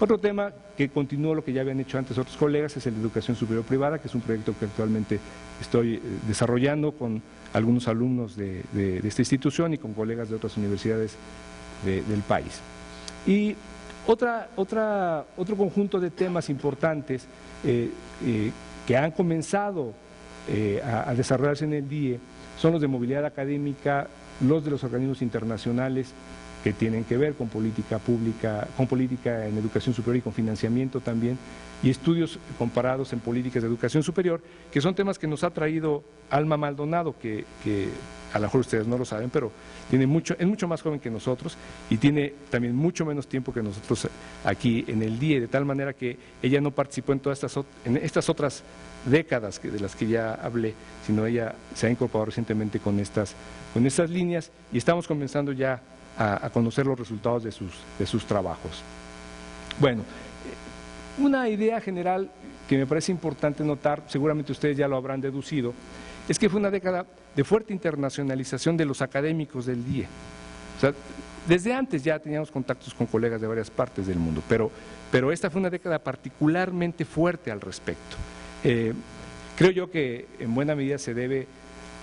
Otro tema que continúa lo que ya habían hecho antes otros colegas es el de educación superior privada, que es un proyecto que actualmente estoy desarrollando con algunos alumnos de esta institución y con colegas de otras universidades del país. Y otro conjunto de temas importantes que han comenzado a desarrollarse en el DIE son los de movilidad académica, los de los organismos internacionales que tienen que ver con política pública, con política en educación superior y con financiamiento también, y estudios comparados en políticas de educación superior, que son temas que nos ha traído Alma Maldonado, que a lo mejor ustedes no lo saben, pero es mucho más joven que nosotros y tiene también mucho menos tiempo que nosotros aquí en el DIE, de tal manera que ella no participó en todas estas otras décadas de las que ya hablé, sino ella se ha incorporado recientemente con estas líneas y estamos comenzando ya a conocer los resultados de sus trabajos. Bueno, una idea general que me parece importante notar, seguramente ustedes ya lo habrán deducido, es que fue una década de fuerte internacionalización de los académicos del DIE. O sea, desde antes ya teníamos contactos con colegas de varias partes del mundo, pero esta fue una década particularmente fuerte al respecto. Creo yo que en buena medida se debe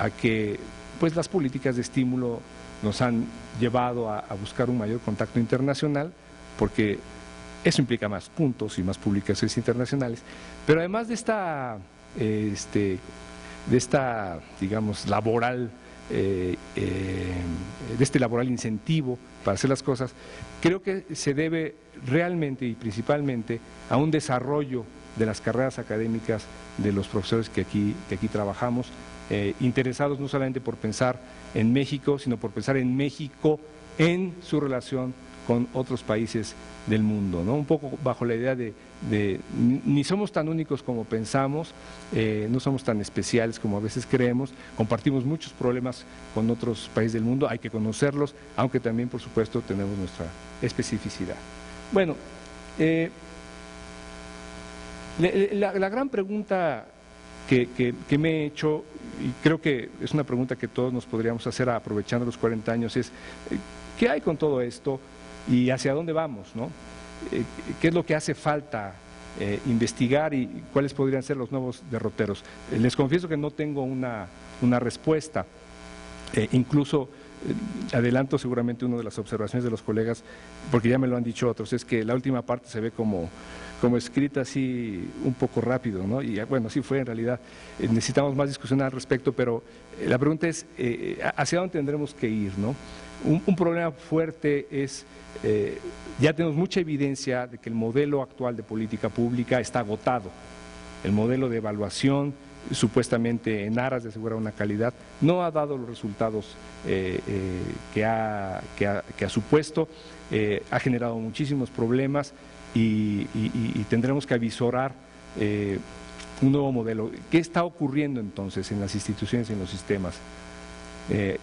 a que pues, las políticas de estímulo nos han llevado a buscar un mayor contacto internacional, porque eso implica más puntos y más publicaciones internacionales, pero además de digamos, laboral, de este laboral incentivo para hacer las cosas, creo que se debe realmente y principalmente a un desarrollo de las carreras académicas de los profesores que aquí trabajamos, interesados no solamente por pensar en México, sino por pensar en México en su relación con otros países del mundo, ¿no? Un poco bajo la idea de ni somos tan únicos como pensamos, no somos tan especiales como a veces creemos, compartimos muchos problemas con otros países del mundo, hay que conocerlos, aunque también, por supuesto, tenemos nuestra especificidad. Bueno, la gran pregunta que me he hecho, y creo que es una pregunta que todos nos podríamos hacer aprovechando los 40 años, es ¿qué hay con todo esto y hacia dónde vamos, ¿no? ¿Qué es lo que hace falta investigar y cuáles podrían ser los nuevos derroteros? Les confieso que no tengo una respuesta, incluso adelanto seguramente una de las observaciones de los colegas, porque ya me lo han dicho otros, es que la última parte se ve como escrita así un poco rápido, ¿no? Y bueno, así fue en realidad, necesitamos más discusión al respecto, pero la pregunta es ¿hacia dónde tendremos que ir, ¿no? Un problema fuerte es, ya tenemos mucha evidencia de que el modelo actual de política pública está agotado, el modelo de evaluación, supuestamente en aras de asegurar una calidad, no ha dado los resultados que ha supuesto, ha generado muchísimos problemas y tendremos que avisorar un nuevo modelo. ¿Qué está ocurriendo entonces en las instituciones y en los sistemas?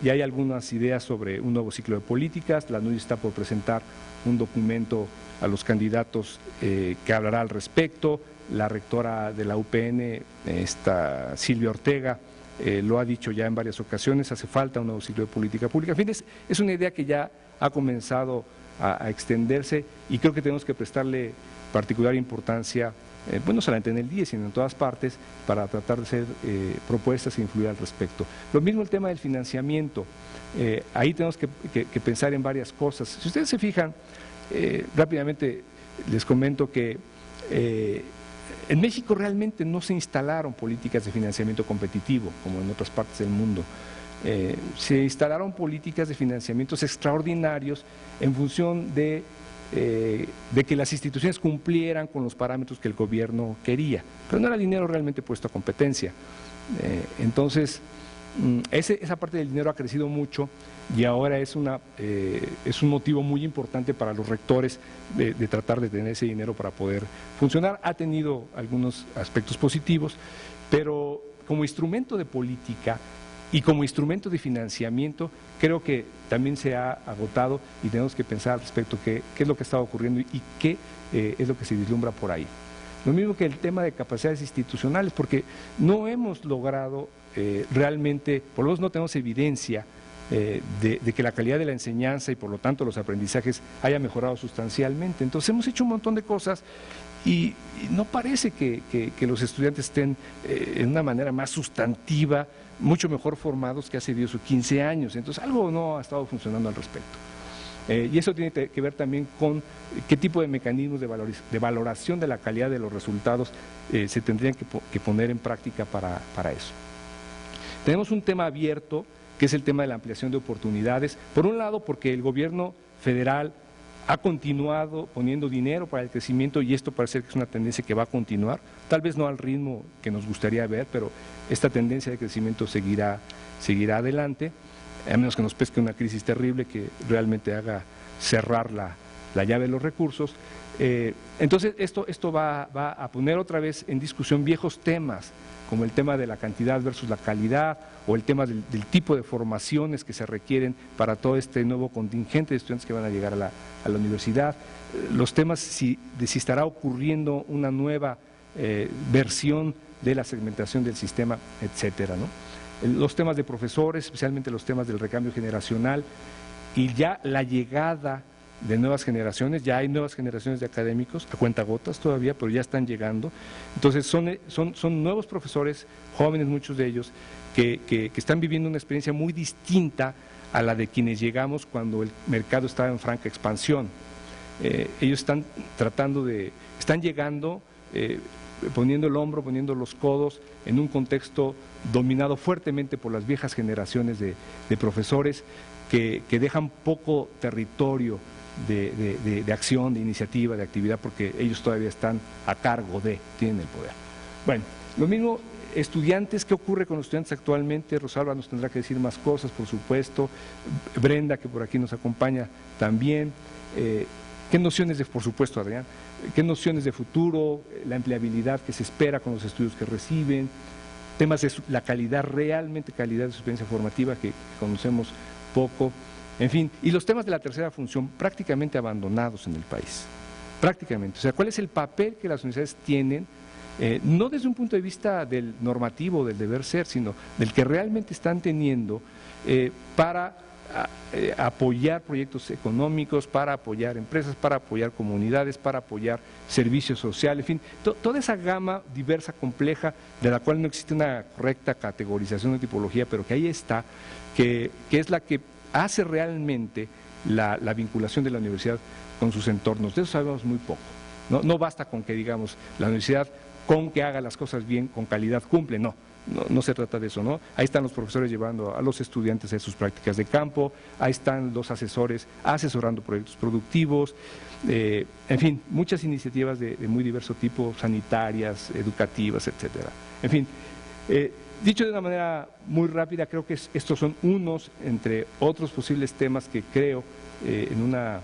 Ya hay algunas ideas sobre un nuevo ciclo de políticas, la NUY está por presentar un documento a los candidatos que hablará al respecto, la rectora de la UPN, Silvia Ortega, lo ha dicho ya en varias ocasiones, hace falta un nuevo ciclo de política pública. En fin, es una idea que ya ha comenzado a extenderse y creo que tenemos que prestarle particular importancia, pues no solamente en el DIE, sino en todas partes, para tratar de hacer propuestas e influir al respecto. Lo mismo el tema del financiamiento, ahí tenemos que pensar en varias cosas. Si ustedes se fijan, rápidamente les comento que en México realmente no se instalaron políticas de financiamiento competitivo, como en otras partes del mundo. Se instalaron políticas de financiamientos extraordinarios en función de que las instituciones cumplieran con los parámetros que el gobierno quería, pero no era dinero realmente puesto a competencia. Entonces, esa parte del dinero ha crecido mucho y ahora es un motivo muy importante para los rectores de tratar de tener ese dinero para poder funcionar. Ha tenido algunos aspectos positivos, pero como instrumento de política y como instrumento de financiamiento creo que también se ha agotado y tenemos que pensar al respecto qué es lo que está ocurriendo y qué es lo que se vislumbra por ahí. Lo mismo que el tema de capacidades institucionales, porque no hemos logrado realmente, por lo menos no tenemos evidencia de que la calidad de la enseñanza y por lo tanto los aprendizajes haya mejorado sustancialmente. Entonces hemos hecho un montón de cosas y no parece que los estudiantes estén en una manera más sustantiva, mucho mejor formados que hace 10 o 15 años. Entonces algo no ha estado funcionando al respecto. Y eso tiene que ver también con qué tipo de mecanismos de valoración de la calidad de los resultados se tendrían que poner en práctica para eso. Tenemos un tema abierto, que es el tema de la ampliación de oportunidades. Por un lado, porque el gobierno federal ha continuado poniendo dinero para el crecimiento y esto parece que es una tendencia que va a continuar, tal vez no al ritmo que nos gustaría ver, pero esta tendencia de crecimiento seguirá adelante, a menos que nos pesque una crisis terrible que realmente haga cerrar la llave de los recursos. Entonces esto va a poner otra vez en discusión viejos temas, como el tema de la cantidad versus la calidad, o el tema del tipo de formaciones que se requieren para todo este nuevo contingente de estudiantes que van a llegar a la universidad, los temas de si estará ocurriendo una nueva versión de la segmentación del sistema, etcétera, ¿no? Los temas de profesores, especialmente los temas del recambio generacional y ya la llegada de nuevas generaciones, ya hay nuevas generaciones de académicos, a cuentagotas todavía, pero ya están llegando. Entonces son nuevos profesores, jóvenes muchos de ellos, que están viviendo una experiencia muy distinta a la de quienes llegamos cuando el mercado estaba en franca expansión. Ellos están están llegando, poniendo el hombro, poniendo los codos en un contexto dominado fuertemente por las viejas generaciones de profesores que dejan poco territorio de acción, de iniciativa, de actividad, porque ellos todavía están a cargo tienen el poder. Bueno, lo mismo estudiantes. ¿Qué ocurre con los estudiantes actualmente? Rosalba nos tendrá que decir más cosas, por supuesto, Brenda, que por aquí nos acompaña también. ¿Qué nociones por supuesto, Adrián, qué nociones de futuro, la empleabilidad que se espera con los estudios que reciben, temas de la calidad, realmente calidad de su experiencia formativa, que conocemos poco, en fin, y los temas de la tercera función prácticamente abandonados en el país, prácticamente. O sea, ¿cuál es el papel que las universidades tienen, no desde un punto de vista del normativo, del deber ser, sino del que realmente están teniendo para apoyar proyectos económicos, para apoyar empresas, para apoyar comunidades, para apoyar servicios sociales, en fin, toda esa gama diversa, compleja, de la cual no existe una correcta categorización de tipología, pero que ahí está, que es la que hace realmente la vinculación de la universidad con sus entornos. De eso sabemos muy poco. No basta con que digamos la universidad con que haga las cosas bien, con calidad cumple, no se trata de eso, ¿no? Ahí están los profesores llevando a los estudiantes a sus prácticas de campo, ahí están los asesores asesorando proyectos productivos, en fin, muchas iniciativas de muy diverso tipo, sanitarias, educativas, etcétera. En fin, dicho de una manera muy rápida, creo que estos son unos entre otros posibles temas que creo, en una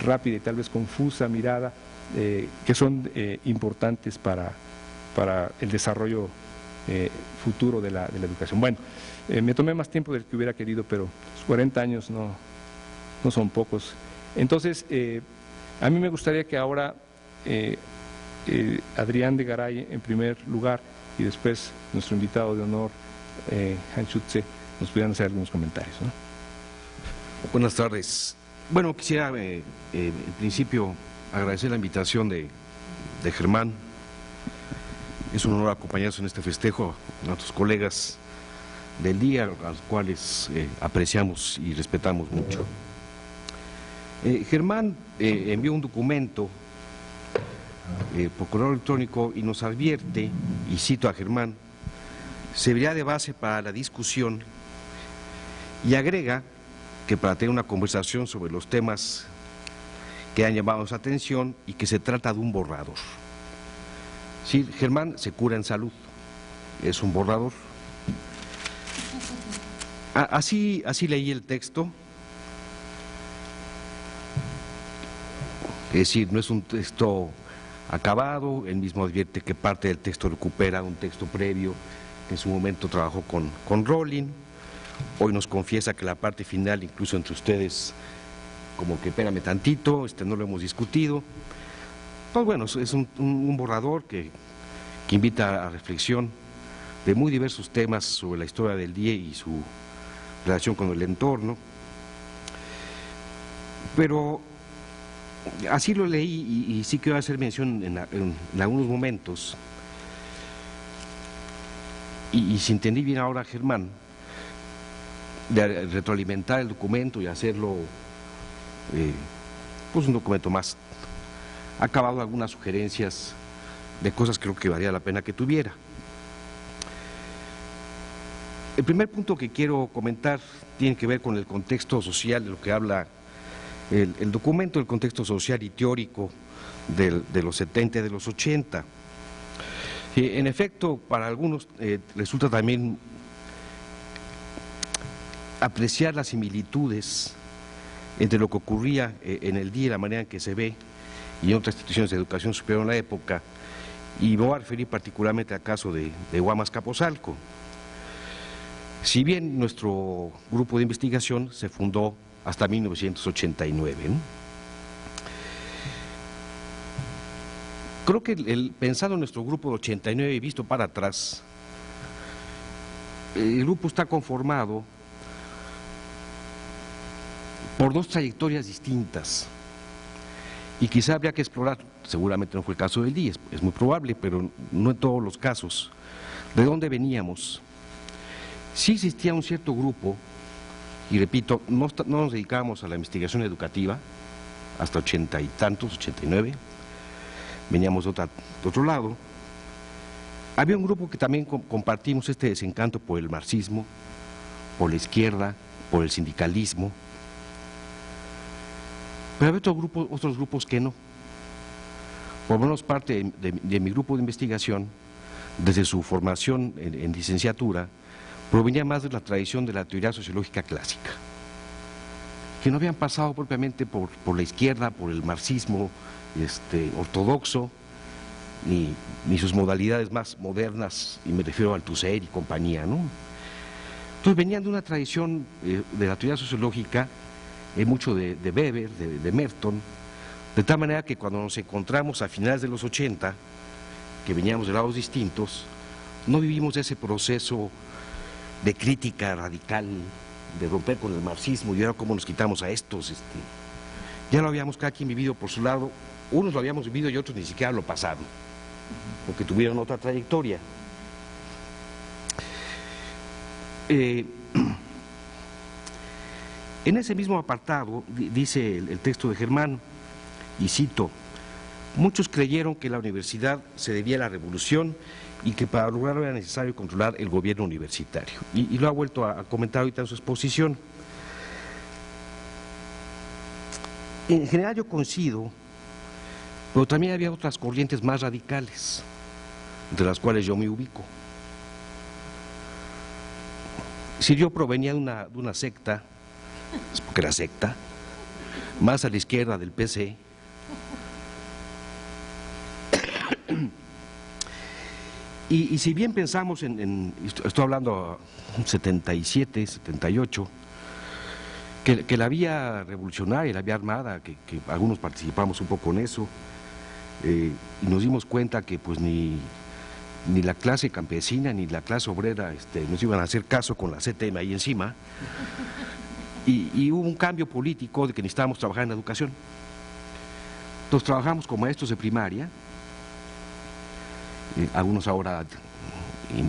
rápida y tal vez confusa mirada, que son importantes para el desarrollo futuro de la educación. Bueno, me tomé más tiempo del que hubiera querido, pero 40 años no son pocos. Entonces, a mí me gustaría que ahora Adrián de Garay en primer lugar y después nuestro invitado de honor, Han Schutze, nos pudieran hacer algunos comentarios, ¿no? Buenas tardes. Bueno, quisiera en principio agradecer la invitación de Germán. Es un honor acompañarnos en este festejo a nuestros colegas del día, a los cuales apreciamos y respetamos mucho. Germán envió un documento por correo electrónico y nos advierte, y cito a Germán, servirá de base para la discusión y agrega que para tener una conversación sobre los temas que han llamado nuestra atención y que se trata de un borrador. Sí, Germán se cura en salud, es un borrador. Así leí el texto, es decir, no es un texto acabado, él mismo advierte que parte del texto recupera un texto previo, que en su momento trabajó con Rowling, hoy nos confiesa que la parte final, incluso entre ustedes, como que espérame tantito, no lo hemos discutido. Pues bueno, es un borrador que invita a reflexión de muy diversos temas sobre la historia del día y relación con el entorno, pero así lo leí y sí quiero hacer mención en algunos momentos, y si entendí bien ahora, Germán, de retroalimentar el documento y hacerlo pues un documento más acabado, algunas sugerencias de cosas que creo que valía la pena que tuviera. El primer punto que quiero comentar tiene que ver con el contexto social de lo que habla el documento, el contexto social y teórico de los 70 y de los 80. En efecto, para algunos resulta también apreciar las similitudes entre lo que ocurría en el día y la manera en que se ve y en otras instituciones de educación superior en la época, y me voy a referir particularmente al caso de Huamas-Capozalco. Si bien nuestro grupo de investigación se fundó hasta 1989, ¿no? Creo que pensando en nuestro grupo de 89 y visto para atrás, el grupo está conformado por dos trayectorias distintas y quizá habría que explorar, seguramente no fue el caso del día, es muy probable, pero no en todos los casos, de dónde veníamos. Sí existía un cierto grupo, y repito, no nos dedicábamos a la investigación educativa hasta 80 y tantos, 89, veníamos de otro lado. Había un grupo que también compartimos este desencanto por el marxismo, por la izquierda, por el sindicalismo, pero había otros grupos que no. Por lo menos parte de mi grupo de investigación, desde su formación en licenciatura, provenía más de la tradición de la teoría sociológica clásica, que no habían pasado propiamente por la izquierda, por el marxismo ortodoxo, ni sus modalidades más modernas, y me refiero a Althusser y compañía, ¿no? Entonces venían de una tradición de la teoría sociológica, mucho de Weber, de Merton, de tal manera que cuando nos encontramos a finales de los 80, que veníamos de lados distintos, no vivimos ese proceso de crítica radical, de romper con el marxismo y ahora cómo nos quitamos a estos. Ya lo habíamos cada quien vivido por su lado, unos lo habíamos vivido y otros ni siquiera lo pasaron, porque tuvieron otra trayectoria. En ese mismo apartado dice el texto de Germán, y cito: muchos creyeron que la universidad se debía a la revolución y que para lograrlo era necesario controlar el gobierno universitario. Y lo ha vuelto a comentar ahorita en su exposición. En general yo coincido, pero también había otras corrientes más radicales, entre las cuales yo me ubico. Si yo provenía de una secta, es porque era secta, más a la izquierda del PC, y si bien pensamos estoy hablando 77, 78, que la vía revolucionaria, la vía armada, que algunos participamos un poco en eso, y nos dimos cuenta que pues ni la clase campesina ni la clase obrera nos iban a hacer caso con la CTM ahí encima, y hubo un cambio político de que necesitábamos trabajar en la educación. Entonces trabajamos como maestros de primaria, algunos ahora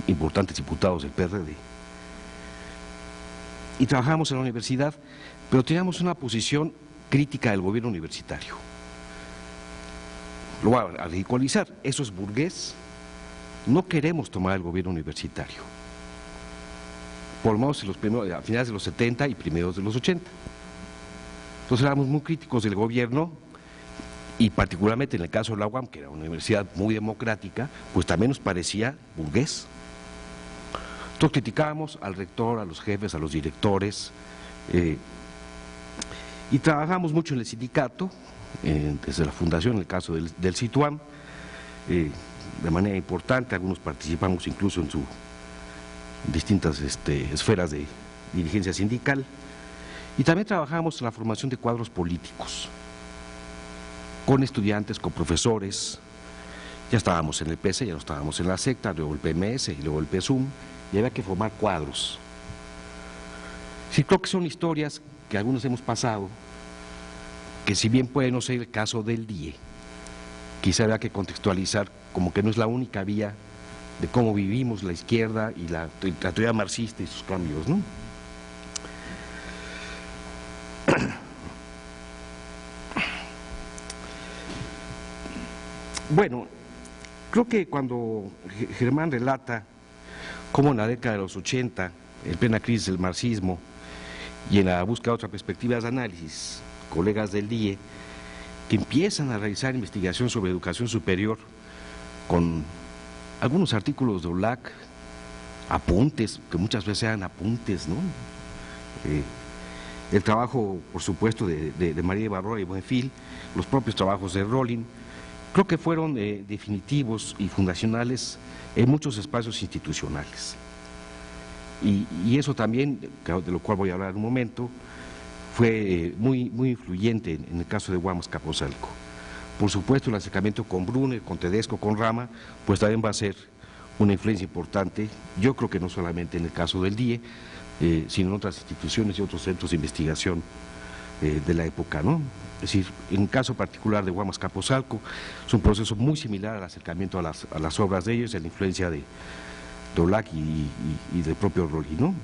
importantes diputados del PRD, y trabajamos en la universidad, pero teníamos una posición crítica del gobierno universitario. Lo voy a ridiculizar, eso es burgués, no queremos tomar el gobierno universitario, por lo menos a finales de los 70 y primeros de los 80. Entonces éramos muy críticos del gobierno, y particularmente en el caso de la UAM, que era una universidad muy democrática, pues también nos parecía burgués. Entonces criticábamos al rector, a los jefes, a los directores, y trabajamos mucho en el sindicato, desde la fundación, en el caso del CITUAM, de manera importante. Algunos participamos incluso en sus distintas esferas de dirigencia sindical, y también trabajamos en la formación de cuadros políticos, con estudiantes, con profesores. Ya estábamos en el PC, ya no estábamos en la secta, luego el PMS y luego el PSUM, y había que formar cuadros. Sí, creo que son historias que algunos hemos pasado, que si bien puede no ser el caso del DIE, quizá habrá que contextualizar como que no es la única vía de cómo vivimos la izquierda y la teoría marxista y sus cambios, ¿no? Bueno, creo que cuando Germán relata cómo en la década de los 80, en plena crisis del marxismo y en la búsqueda de otras perspectivas de análisis, colegas del DIE, que empiezan a realizar investigación sobre educación superior con algunos artículos de OLAC, apuntes, que muchas veces eran apuntes, ¿no? El trabajo, por supuesto, de María Ibarrola y Buenfil, los propios trabajos de Rollin, creo que fueron definitivos y fundacionales en muchos espacios institucionales. Y eso también, de lo cual voy a hablar en un momento, fue muy influyente en el caso de Guamas Capozalco. Por supuesto, el acercamiento con Brunner, con Tedesco, con Rama, pues también va a ser una influencia importante, yo creo que no solamente en el caso del DIE, sino en otras instituciones y otros centros de investigación de la época, ¿no? Es decir, en el caso particular de Guamas Capozalco, es un proceso muy similar al acercamiento a las obras de ellos, a la influencia de OLAC y del propio Rollin, ¿no?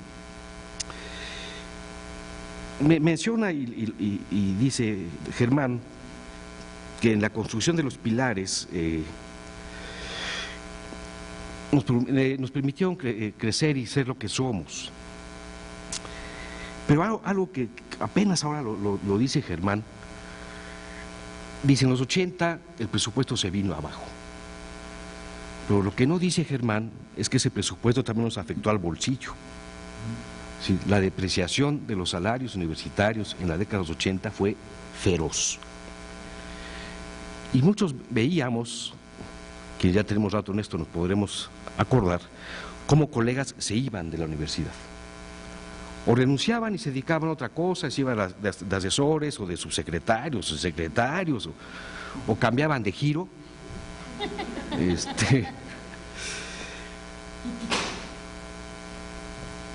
Menciona y dice Germán que en la construcción de los pilares nos permitieron crecer y ser lo que somos. Pero algo que apenas ahora lo dice Germán, dice en los 80 el presupuesto se vino abajo. Pero lo que no dice Germán es que ese presupuesto también nos afectó al bolsillo. Sí, la depreciación de los salarios universitarios en la década de los 80 fue feroz. Y muchos veíamos, que ya tenemos rato en esto, nos podremos acordar, cómo colegas se iban de la universidad. O renunciaban y se dedicaban a otra cosa, se iban de asesores o de subsecretarios o secretarios, o cambiaban de giro.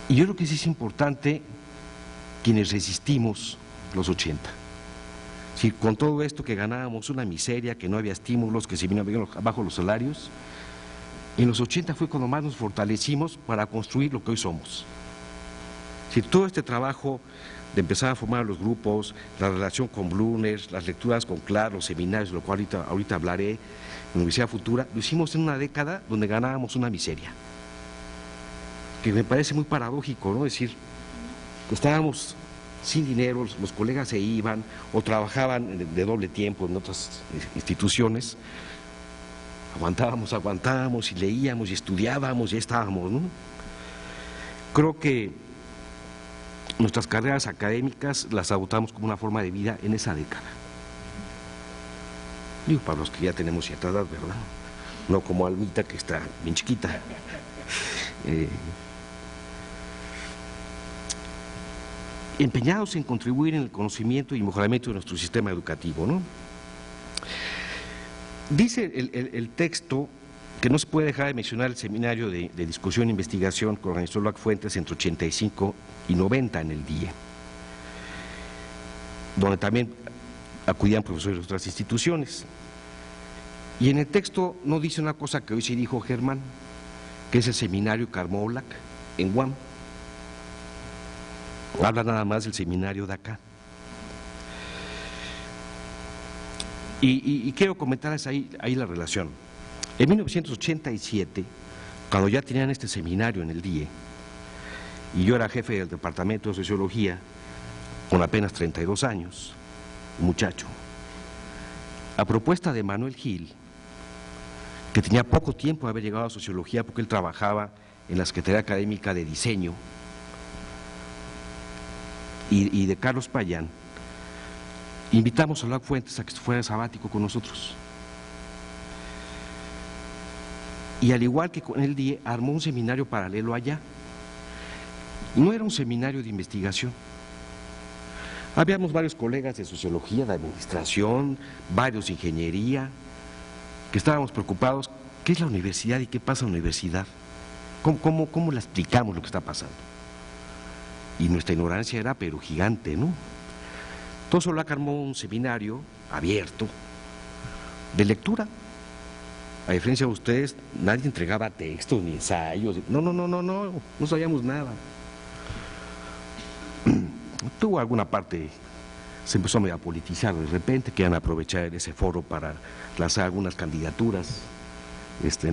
Y yo creo que sí es importante quienes resistimos los 80. Si con todo esto que ganábamos una miseria, que no había estímulos, que se vinieron abajo los salarios, en los 80 fue cuando más nos fortalecimos para construir lo que hoy somos. Si todo este trabajo de empezar a formar los grupos, la relación con Brunner, las lecturas con Clark, los seminarios, de lo cual ahorita hablaré, en la Universidad Futura, lo hicimos en una década donde ganábamos una miseria. Que me parece muy paradójico, ¿no? Es decir, que estábamos sin dinero, los colegas se iban o trabajaban de doble tiempo en otras instituciones, aguantábamos y leíamos y estudiábamos y estábamos, ¿no? Creo que nuestras carreras académicas las adoptamos como una forma de vida en esa década. Digo, para los que ya tenemos cierta edad, ¿verdad? No como Almita, que está bien chiquita. Empeñados en contribuir en el conocimiento y mejoramiento de nuestro sistema educativo, ¿no? Dice el texto que no se puede dejar de mencionar el seminario de discusión e investigación que organizó LOAC Fuentes entre 85 y 90 en el DIE, donde también acudían profesores de otras instituciones. Y en el texto no dice una cosa que hoy sí dijo Germán, que es el seminario que armó OLAC en Guam. Habla nada más del seminario de acá. Y quiero comentarles ahí la relación. En 1987, cuando ya tenían este seminario en el DIE, y yo era jefe del departamento de Sociología, con apenas 32 años, muchacho, a propuesta de Manuel Gil, que tenía poco tiempo de haber llegado a Sociología porque él trabajaba en la Secretaría Académica de Diseño, y de Carlos Payán, invitamos a LOAC Fuentes a que fuera sabático con nosotros. Y al igual que con el DIE, armó un seminario paralelo allá. No era un seminario de investigación. Habíamos varios colegas de Sociología, de Administración, varios de Ingeniería, que estábamos preocupados, ¿qué es la universidad y qué pasa en la universidad? ¿Cómo la explicamos lo que está pasando? y nuestra ignorancia era pero gigante, ¿no? Entonces OLAC armó un seminario abierto de lectura. A diferencia de ustedes, nadie entregaba textos ni ensayos. No sabíamos nada. Tuvo alguna parte, se empezó a politizar de repente, que iban a aprovechar ese foro para lanzar algunas candidaturas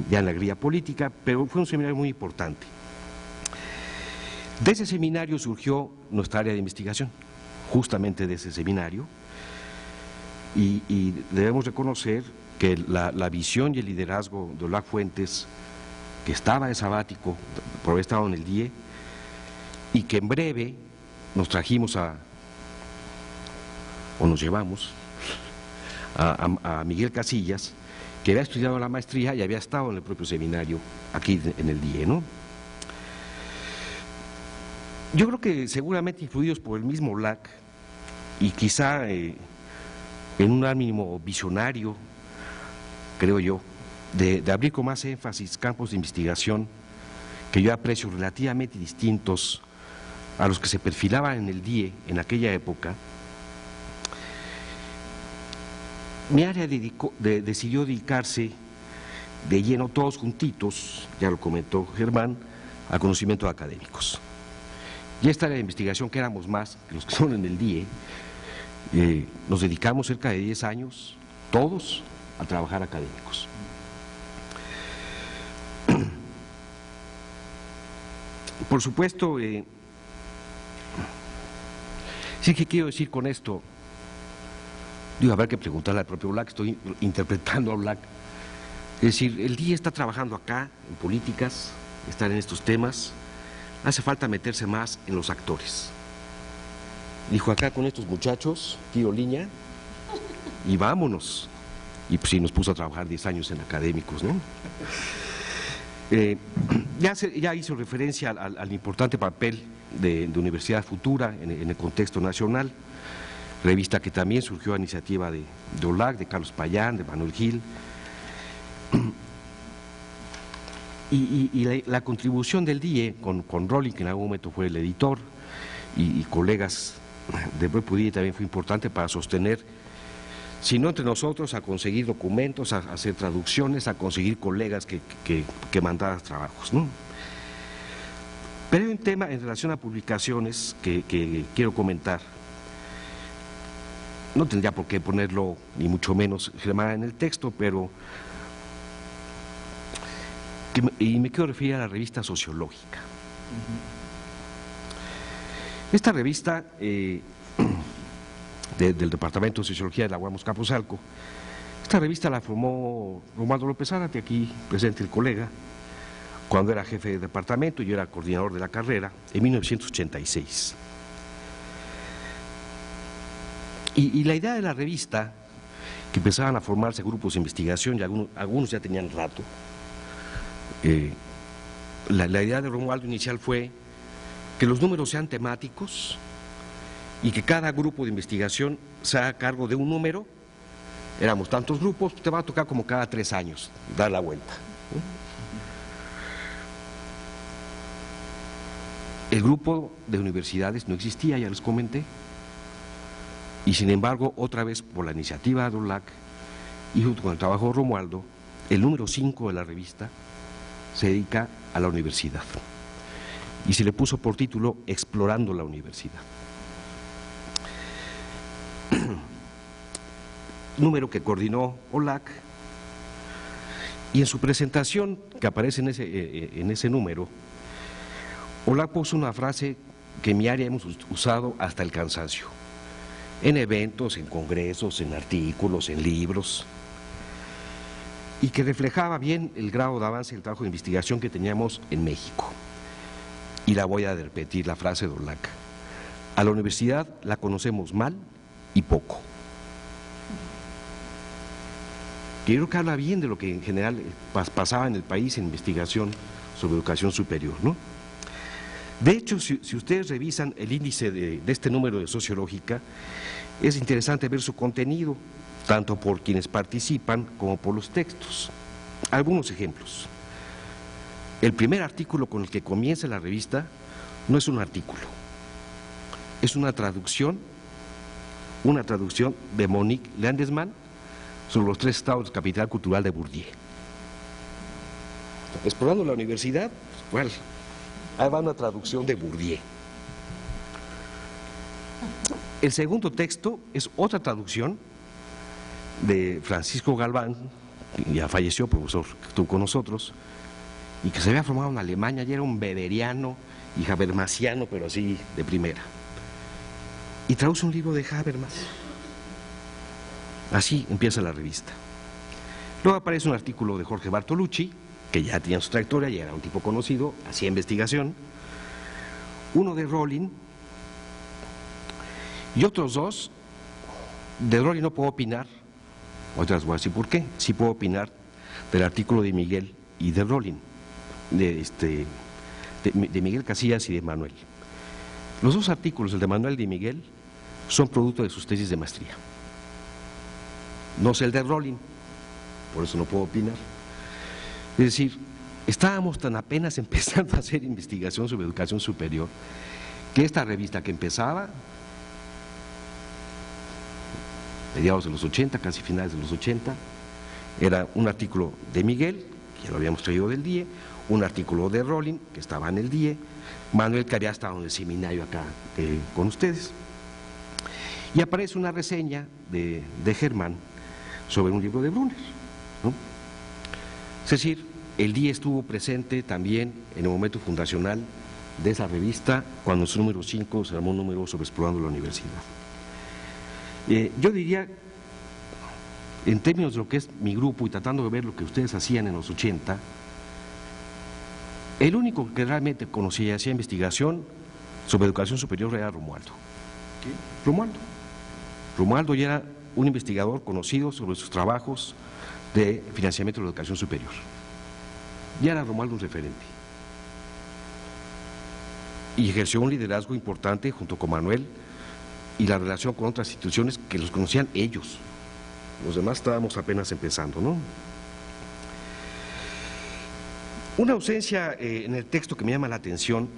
ya en la grilla política, pero fue un seminario muy importante. De ese seminario surgió nuestra área de investigación, justamente de ese seminario, y debemos reconocer que la visión y el liderazgo de OLAC Fuentes, que estaba en sabático por haber estado en el DIE, y que en breve nos trajimos nos llevamos a Miguel Casillas, que había estudiado la maestría y había estado en el propio seminario aquí en el DIE, ¿no? Yo creo que seguramente influidos por el mismo OLAC y quizá en un ánimo visionario, creo yo, de abrir con más énfasis campos de investigación que yo aprecio relativamente distintos a los que se perfilaban en el DIE en aquella época, mi área decidió dedicarse de lleno, todos juntitos, ya lo comentó Germán, al conocimiento de académicos. Y esta área de investigación, que éramos más que los que son en el DIE, nos dedicamos cerca de 10 años, todos, a trabajar académicos. Por supuesto, sí que quiero decir con esto, digo, habrá que preguntarle al propio OLAC, estoy interpretando a OLAC. Es decir, el DIE está trabajando acá en políticas, están en estos temas, hace falta meterse más en los actores. Dijo acá con estos muchachos, tiro línea, y vámonos. Y pues sí, nos puso a trabajar 10 años en académicos, ¿no? Ya hizo referencia al importante papel de Universidad Futura en el contexto nacional, revista que también surgió a iniciativa de OLAC, de Carlos Payán, de Manuel Gil, y la contribución del DIE con Rolling, que en algún momento fue el editor, y colegas de propio DIE también fue importante para sostener, si no entre nosotros, a conseguir documentos, a hacer traducciones, a conseguir colegas que mandaran trabajos, ¿no? Pero hay un tema en relación a publicaciones que quiero comentar. No tendría por qué ponerlo, ni mucho menos Germán, en el texto, pero y me quiero referir a la revista sociológica. Esta revista del Departamento de Sociología de la UAM Azcapotzalco, esta revista la formó Romualdo López Zárate, aquí presente el colega, cuando era jefe de departamento y yo era coordinador de la carrera, en 1986. Y la idea de la revista, que empezaban a formarse grupos de investigación y algunos ya tenían rato, la idea de Romualdo inicial fue que los números sean temáticos y que cada grupo de investigación se haga cargo de un número. Éramos tantos grupos, te va a tocar como cada 3 años dar la vuelta. El grupo de universidades no existía, ya les comenté, y sin embargo, otra vez por la iniciativa de OLAC y junto con el trabajo de Romualdo, el número 5 de la revista se dedica a la universidad y se le puso por título Explorando la Universidad. Número que coordinó OLAC, y en su presentación que aparece en ese número, OLAC puso una frase que en mi área hemos usado hasta el cansancio, en eventos, en congresos, en artículos, en libros, y que reflejaba bien el grado de avance del trabajo de investigación que teníamos en México. Y la voy a repetir, la frase de OLAC: a la universidad la conocemos mal y poco. Que yo creo que habla bien de lo que en general pasaba en el país en investigación sobre educación superior, ¿no? De hecho, si ustedes revisan el índice de este número de Sociológica, es interesante ver su contenido, tanto por quienes participan como por los textos. Algunos ejemplos. El primer artículo con el que comienza la revista no es un artículo, es una traducción de Monique Landesman sobre los 3 estados de capital cultural de Bourdieu. Explorando la universidad, pues, bueno, ahí va una traducción de Bourdieu. El segundo texto es otra traducción de Francisco Galván, que ya falleció, profesor que estuvo con nosotros, y que se había formado en Alemania, y era un weberiano y habermasiano, pero así de primera. Y traduce un libro de Habermas. Así empieza la revista. Luego aparece un artículo de Jorge Bartolucci, que ya tenía su trayectoria, ya era un tipo conocido, hacía investigación. Uno de Rolling y otros 2. De Rolling no puedo opinar, otras voy a decir por qué. Sí puedo opinar del artículo de Miguel y de Rolling, de Miguel Casillas y de Manuel. Los 2 artículos, el de Manuel y de Miguel, son producto de sus tesis de maestría. No sé el de Rolling, por eso no puedo opinar. Es decir, estábamos tan apenas empezando a hacer investigación sobre educación superior que esta revista que empezaba mediados de los 80, casi finales de los 80, era un artículo de Miguel, que ya lo habíamos traído del DIE, un artículo de Rolling, que estaba en el DIE, Manuel, que había estado en el seminario acá con ustedes. Y aparece una reseña de Germán sobre un libro de Brunner, ¿no? Es decir, el DIE estuvo presente también en el momento fundacional de esa revista, cuando en su número 5 se armó un número sobre explorando la universidad. Yo diría, en términos de lo que es mi grupo y tratando de ver lo que ustedes hacían en los 80, el único que realmente conocía y hacía investigación sobre educación superior era Romualdo. ¿Qué? Romualdo ya era un investigador conocido sobre sus trabajos de financiamiento de la educación superior. Ya era Romualdo un referente. Y ejerció un liderazgo importante junto con Manuel y la relación con otras instituciones que los conocían ellos. Los demás estábamos apenas empezando, ¿no? Una ausencia en el texto que me llama la atención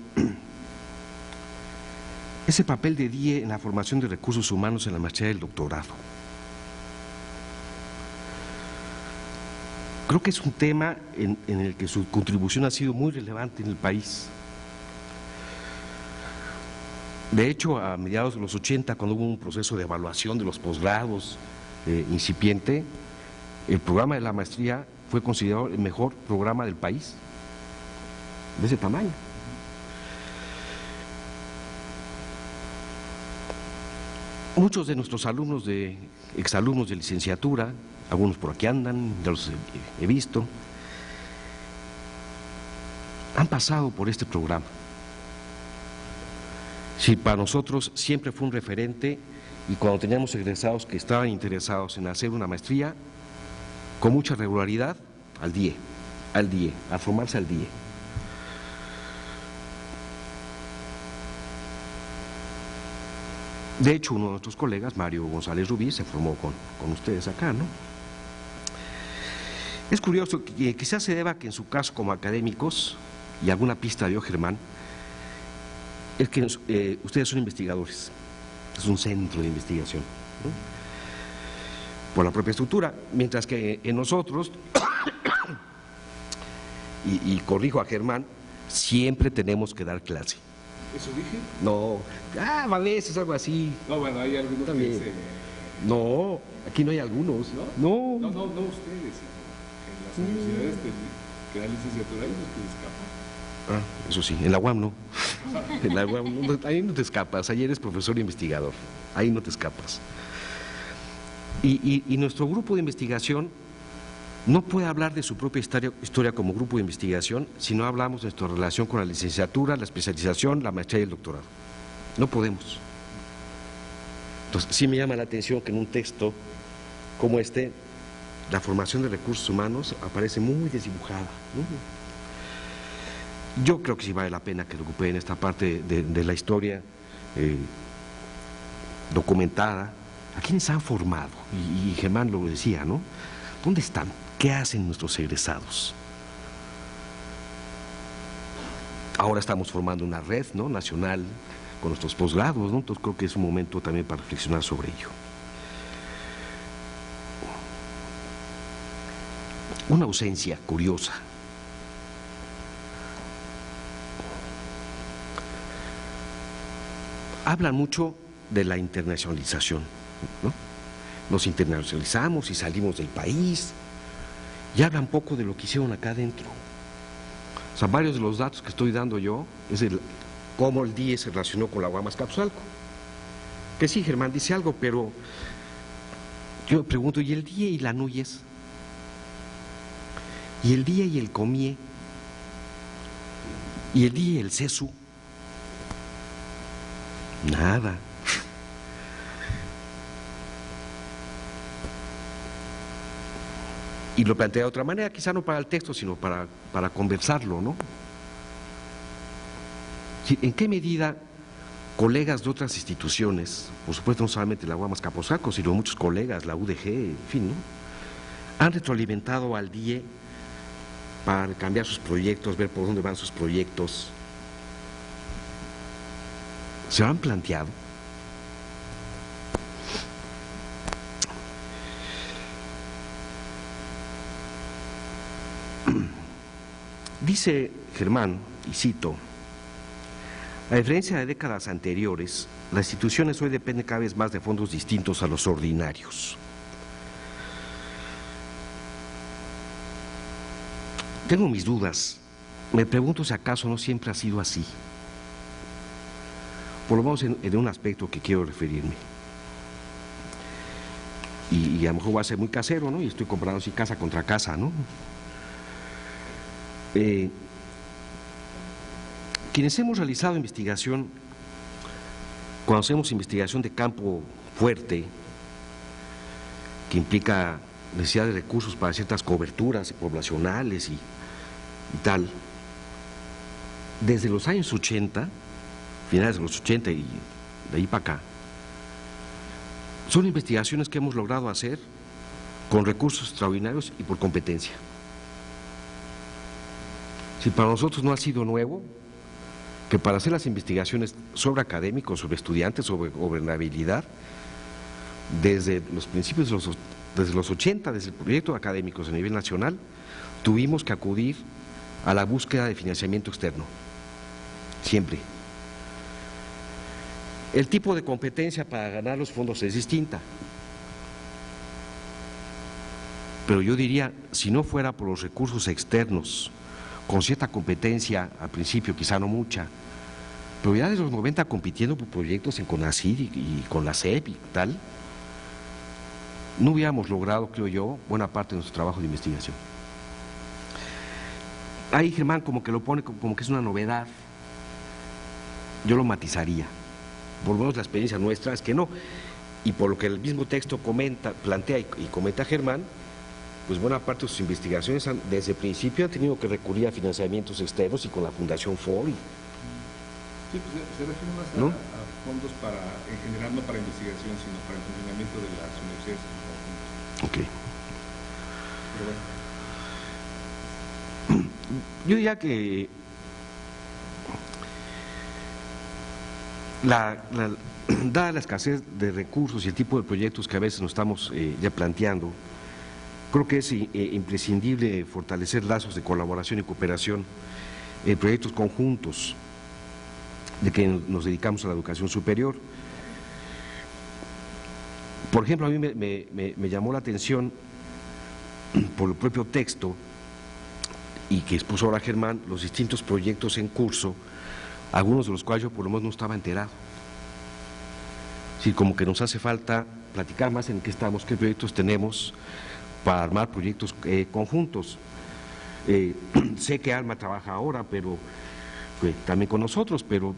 es el papel de DIE en la formación de recursos humanos en la maestría del doctorado. Creo que es un tema en el que su contribución ha sido muy relevante en el país. De hecho, a mediados de los 80, cuando hubo un proceso de evaluación de los posgrados incipiente, el programa de la maestría fue considerado el mejor programa del país, de ese tamaño. Muchos de nuestros alumnos, exalumnos de licenciatura, algunos por aquí andan, ya los he visto, han pasado por este programa. Sí, para nosotros siempre fue un referente, y cuando teníamos egresados que estaban interesados en hacer una maestría, con mucha regularidad, al DIE, a formarse al DIE. De hecho, uno de nuestros colegas, Mario González Rubí, se formó con ustedes acá, ¿no? Es curioso que quizás se deba a que en su caso como académicos, y alguna pista dio Germán, es que ustedes son investigadores, es un centro de investigación, ¿no? Por la propia estructura, mientras que en nosotros, y corrijo a Germán, siempre tenemos que dar clase. ¿Eso dije? No, a veces algo así. No, bueno, hay algunos también. que se... No, aquí no hay algunos. No, no ustedes, sino en las universidades que dan licenciatura hay unos que escapan. Eso sí, en la UAM no. En la UAM ahí no te escapas, ahí eres profesor e investigador, ahí no te escapas. Y nuestro grupo de investigación no puede hablar de su propia historia como grupo de investigación si no hablamos de nuestra relación con la licenciatura, la especialización, la maestría y el doctorado. No podemos. Entonces, sí me llama la atención que en un texto como este, la formación de recursos humanos aparece muy desdibujada, ¿no? Yo creo que sí vale la pena que recuperen esta parte de la historia documentada. ¿A quiénes han formado? Y Germán lo decía, ¿no? ¿Dónde están? ¿Qué hacen nuestros egresados? Ahora estamos formando una red, ¿no?, nacional nuestros posgrados, ¿no? Entonces creo que es un momento también para reflexionar sobre ello. Una ausencia curiosa. Hablan mucho de la internacionalización, ¿no? Nos internacionalizamos y salimos del país, y hablan poco de lo que hicieron acá adentro. O sea, varios de los datos que estoy dando yo es cómo el DIE se relacionó con la UAM Azcapotzalco. Que sí, Germán dice algo, pero yo me pregunto, ¿y el DIE y la NUYES? ¿Y el DIE y el COMIE? ¿Y el DIE y el CESU? Nada. Y lo plantea de otra manera, quizá no para el texto, sino para conversarlo, ¿no? ¿En qué medida colegas de otras instituciones, por supuesto no solamente la UAM Azcapotzalco, sino muchos colegas, la UDG, en fin, ¿no?, han retroalimentado al DIE para cambiar sus proyectos, ver por dónde van sus proyectos? ¿Se lo han planteado? Dice Germán, y cito: a diferencia de décadas anteriores, las instituciones hoy dependen cada vez más de fondos distintos a los ordinarios. Tengo mis dudas. Me pregunto si acaso no siempre ha sido así. Por lo menos en un aspecto que quiero referirme. Y a lo mejor va a ser muy casero, ¿no? Y estoy comparando así casa contra casa, ¿no? Quienes hemos realizado investigación, cuando hacemos investigación de campo fuerte, que implica necesidad de recursos para ciertas coberturas poblacionales y tal, desde los años 80, finales de los 80 y de ahí para acá, son investigaciones que hemos logrado hacer con recursos extraordinarios y por competencia. Si para nosotros no ha sido nuevo que para hacer las investigaciones sobre académicos, sobre estudiantes, sobre gobernabilidad, desde los principios, desde los 80, desde el proyecto de académicos a nivel nacional, tuvimos que acudir a la búsqueda de financiamiento externo, siempre. El tipo de competencia para ganar los fondos es distinta, pero yo diría, si no fuera por los recursos externos, con cierta competencia al principio, quizá no mucha, pero ya desde los 90 compitiendo por proyectos en CONACYT y con la SEP y tal, no hubiéramos logrado, creo yo, buena parte de nuestro trabajo de investigación. Ahí Germán como que lo pone como que es una novedad. Yo lo matizaría. Por lo menos la experiencia nuestra es que no. Y por lo que el mismo texto plantea y comenta Germán, pues buena parte de sus investigaciones desde el principio han tenido que recurrir a financiamientos externos y con la Fundación FORI. Sí, pues se refiere más a fondos en general, no para investigación, sino para el funcionamiento de las universidades en conjunto. Ok. Pero bueno. Yo diría que dada la escasez de recursos y el tipo de proyectos que a veces nos estamos ya planteando, creo que es imprescindible fortalecer lazos de colaboración y cooperación en proyectos conjuntos de que nos dedicamos a la educación superior. Por ejemplo, a mí me llamó la atención por el propio texto y que expuso ahora Germán, los distintos proyectos en curso, algunos de los cuales yo por lo menos no estaba enterado. Sí, como que nos hace falta platicar más en qué estamos, qué proyectos tenemos para armar proyectos conjuntos. Sé que Alma trabaja ahora, pero también con nosotros, pero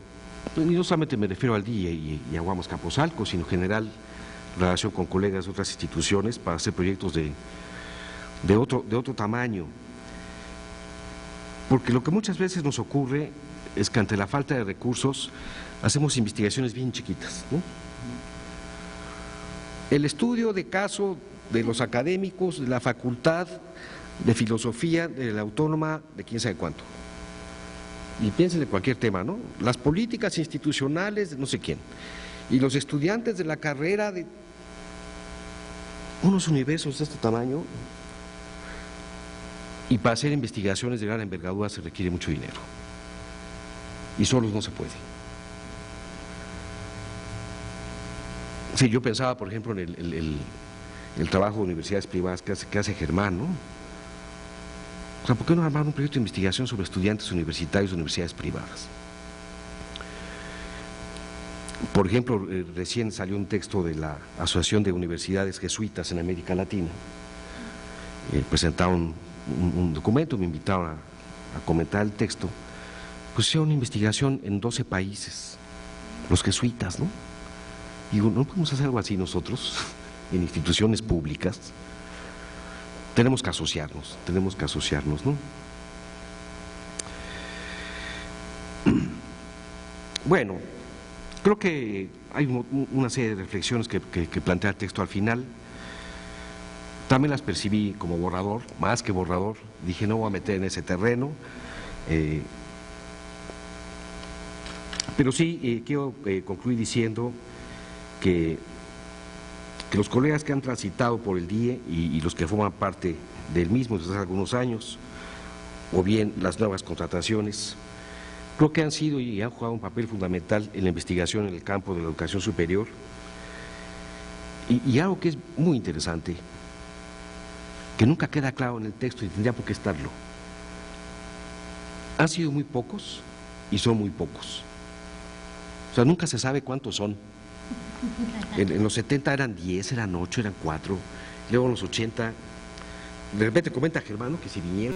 no solamente me refiero al DIE y a UAM Azcapotzalco, sino en general relación con colegas de otras instituciones para hacer proyectos de otro tamaño. Porque lo que muchas veces nos ocurre es que ante la falta de recursos hacemos investigaciones bien chiquitas, ¿no? El estudio de caso de los académicos, de la facultad, de filosofía, de la autónoma, de quién sabe cuánto. y piensen en cualquier tema, ¿no? Las políticas institucionales de no sé quién, y los estudiantes de la carrera de unos universos de este tamaño, y para hacer investigaciones de gran envergadura se requiere mucho dinero, y solos no se puede. Sí, yo pensaba, por ejemplo, en el trabajo de universidades privadas que hace Germán, ¿no? O sea, ¿por qué no armar un proyecto de investigación sobre estudiantes universitarios de universidades privadas? Por ejemplo, recién salió un texto de la Asociación de Universidades Jesuitas en América Latina. Presentaron un documento, me invitaron a comentar el texto. Pues hicieron una investigación en 12 países, los jesuitas, ¿no? Digo, ¿no podemos hacer algo así nosotros, en instituciones públicas? Tenemos que asociarnos, ¿no? Bueno, creo que hay una serie de reflexiones que plantea el texto al final. También las percibí como borrador, más que borrador. Dije, no voy a meter en ese terreno. Pero sí quiero concluir diciendo que los colegas que han transitado por el DIE y los que forman parte del mismo desde hace algunos años, o bien las nuevas contrataciones, creo que han sido y han jugado un papel fundamental en la investigación en el campo de la educación superior. Y algo que es muy interesante, que nunca queda claro en el texto y tendría por qué estarlo. Han sido muy pocos y son muy pocos. O sea, nunca se sabe cuántos son. En los 70 eran 10, eran 8, eran 4, luego en los 80, de repente comenta Germán que si vinieron